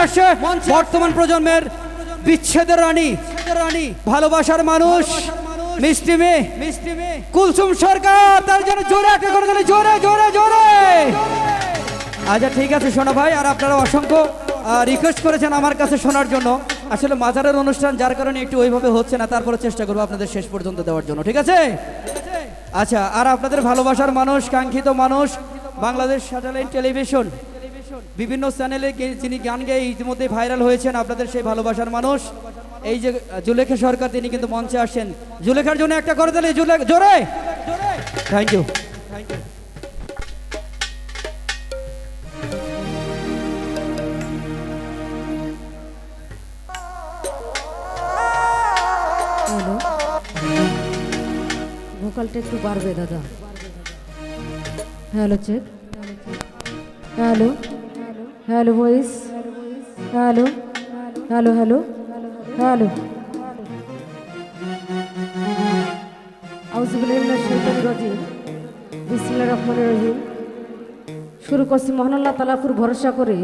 আসছে বর্তমান প্রজন্মের বিচ্ছেদের রানী, ভালোবাসার মানুষ, মিষ্টি মেয়ে কুলসুম সরকার। তার জন্য জোরে একটা করে দিলে, জোরে জোরে জোরে। আচ্ছা ঠিক আছে সোনা ভাই, আর আপনারা অসংখ্য রিকোয়েস্ট করেছেন আমার কাছে শোনার জন্য। আসলে মাজারের অনুষ্ঠান যার কারণে একটু ওইভাবে হচ্ছে না, তারপরে চেষ্টা করবো আপনাদের শেষ পর্যন্ত দেওয়ার জন্য, ঠিক আছে? আচ্ছা, আর আপনাদের ভালোবাসার মানুষ, কাঙ্ক্ষিত মানুষ, বাংলাদেশ স্যাটেলাইট টেলিভিশন বিভিন্ন চ্যানেলে যিনি গান গেয়ে ইতিমধ্যে ভাইরাল হয়েছেন, আপনাদের সেই ভালোবাসার মানুষ এই যে জুলেখা সরকার, তিনি কিন্তু মঞ্চে আসছেন। জুলেখার জন্য একটা করে দিলে, জোরে। Thank you. হ্যালো, ভোকালটা একটু বাড়বে দাদা। Hello check, hello hello voice, hello hello hello hello. আউযুবিল্লাহি মিনাশ শাইতানির রাজিম, বিসমিল্লাহির রহমানির রহিম। শুরু করছি মহান আল্লাহ তাআলার উপর ভরসা করে,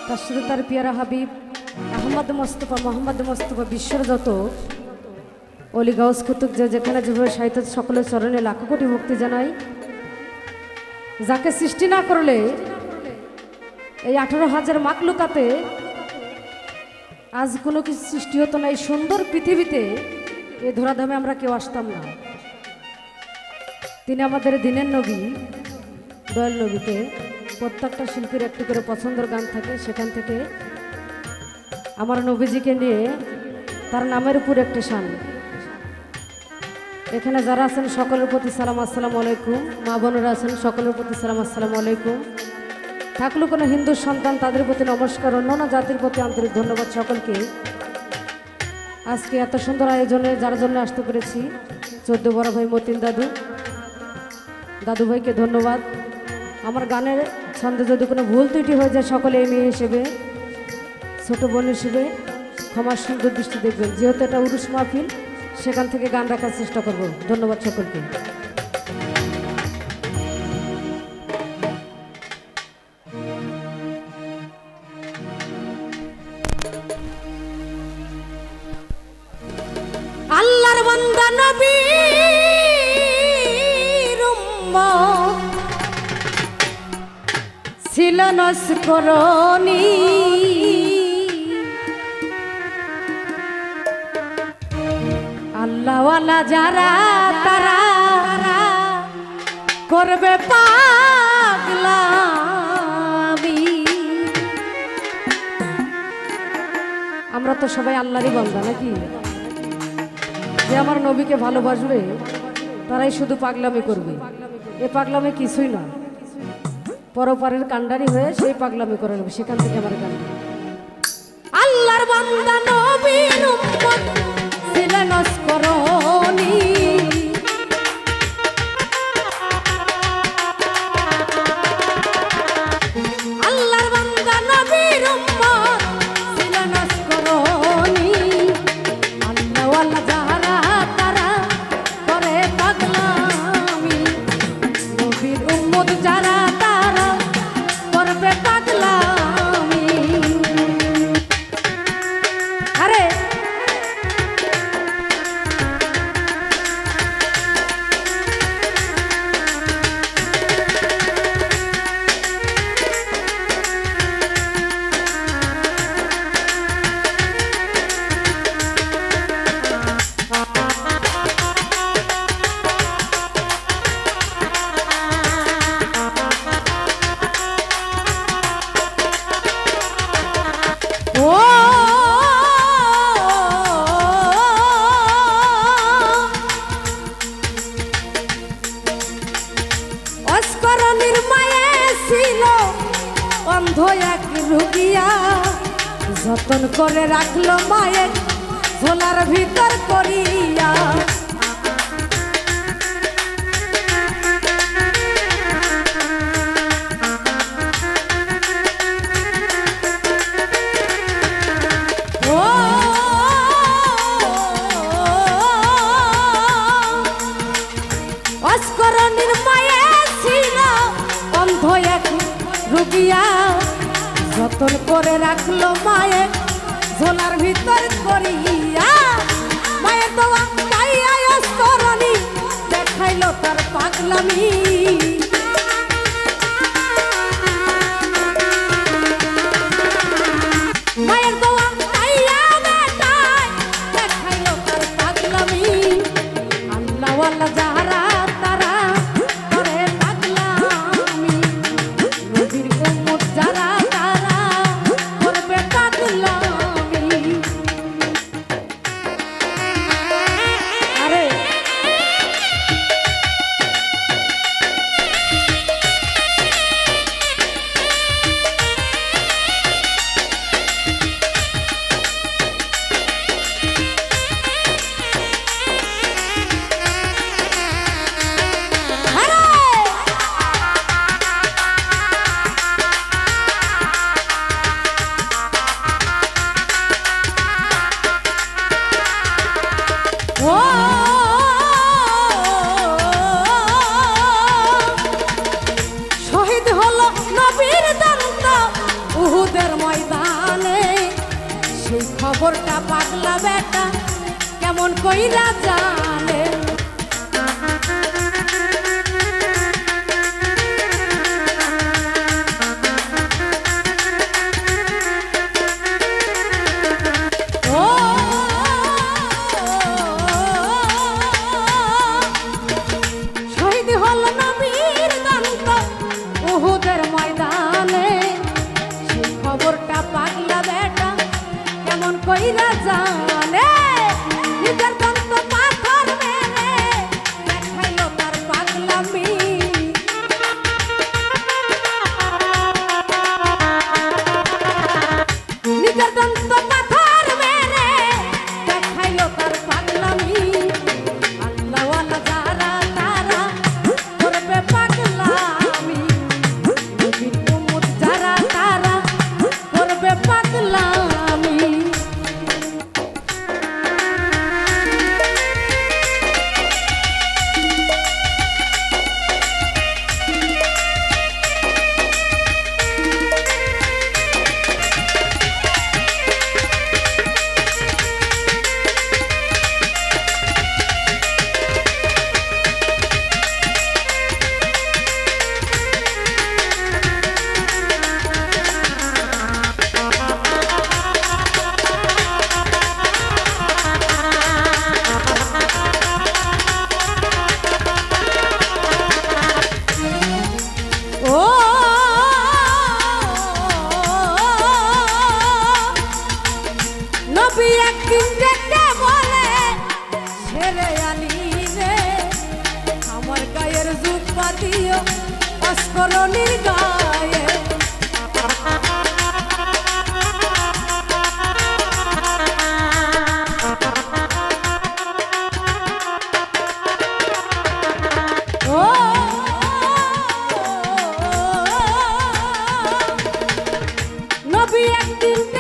তার সাথে তার পিয়ারা হাবিব আহমদ মোস্তফা বিশ্বের যত অলি গাউস কুতুব যে যেখানে যেভাবে সাহিত্য সকলের চরণে লাখো কোটি ভক্তি জানাই। যাকে সৃষ্টি না করলে এই 18,000 মাকলুকাতে আজ কোনো কিছু সৃষ্টি হতো না। এই সুন্দর পৃথিবীতে এই ধরাধামে আমরা কেউ আসতাম না। তিনি আমাদের দিনের নবী, দয়াল নবীতে প্রত্যেকটা শিল্পীর একটি করে পছন্দের গান থাকে, সেখান থেকে আমার নবীজিকে নিয়ে তার নামের উপর একটি শান। এখানে যারা আছেন সকলের প্রতি সালাম, আসসালামু আলাইকুম। মা বোনেরা আছেন সকলের প্রতি সালাম, আসসালামু আলাইকুম। থাকলো কোনো হিন্দু সন্তান, তাদের প্রতি নমস্কার। অন্যান্য জাতির প্রতি আন্তরিক ধন্যবাদ সকলকে। আজকে এত সুন্দর আয়োজনে যার জন্য আসতে পেরেছি, 14 বড় ভাই মতিন দাদু ভাইকে ধন্যবাদ। আমার গানের ছন্দে যদি কোনো ভুল ত্রুটি হয়ে যায়, সকলে এই মেয়ে হিসেবে, ছোট বোন হিসেবে ক্ষমার সুন্দর দৃষ্টি দেখবেন। যেহেতু এটা উরুস মাহফিল, সেখান থেকে গান রাখার চেষ্টা করব। ধন্যবাদ সকলকে। আল্লাহর বান্দা নবীর উম্মত ছিল নস্করণী, আল্লাহওয়ালা যারা তারা করবে পাগলামি। আমরা তো সবাই আল্লাহরই বান্দা নাকি? যে আমার নবীকে ভালোবাসবে তারাই শুধু পাগলামি করবে। এ পাগলামি কিছুই না, পরপারের কান্ডারি হয়ে সেই পাগলামি করে নেবে। সেখান থেকে আমার গান। আল্লাহর বান্দা নবীর উম্মত ছিল নস্করণী, আল্লাহর বান্দা নবীর উম্মত ছিল নস্করণী, আল্লাহওয়ালা যারা তারা করে পাগলামি, নবীর উম্মত যারা তারা করবে পাগলামি। আরে অন্ধ এক রুগিয়া, যতন করে রাখলো মায়ের ঝোলার ভিতর করিয়া। অস্করণীর মায়ে ছিল অন্ধ এক রুগিয়া, যতন যতন করে রাখলো মায়ের ঝোলার ভিতর করিয়া মায়ের দোয়া পাইয়া অস্তরণী দেখাইলো তার পাগলামি মায়ের দোয়া পাইয়া বেটায় দেখাইলো তার পাগলামি আল্লাহওয়ালা যারা তারা করে পাগলামি নবীর উম্মত যারা তারা করবে পাগলামি আরে ও শহীদ হলো নবীর দন্ত উহুদের ময়দানে সেই খবরটা পাগলা বেটা কেমন কইরা জানে ও শহীদ হল নবীর দন্ত উহুদের ময়দানে সেই খবরটা পাগলা বেটা কেমন কইরা জানে নিজের দন্ত পাথর মেরে দেখাইলো তার পাগলামি নিজের দন্ত পাথর মেরে দেখাইলো তার পাগলামি আল্লাহওয়ালা যারা তারা করবে পাগলামি নবীর উম্মত যারা তারা করবে পাগলামি ও নবী একদিন ডেকে বলে ছেড়ে আনি রে আমার গায়ের জুব্বা দিও অস্করণীর গায়ে ও নবী একদিন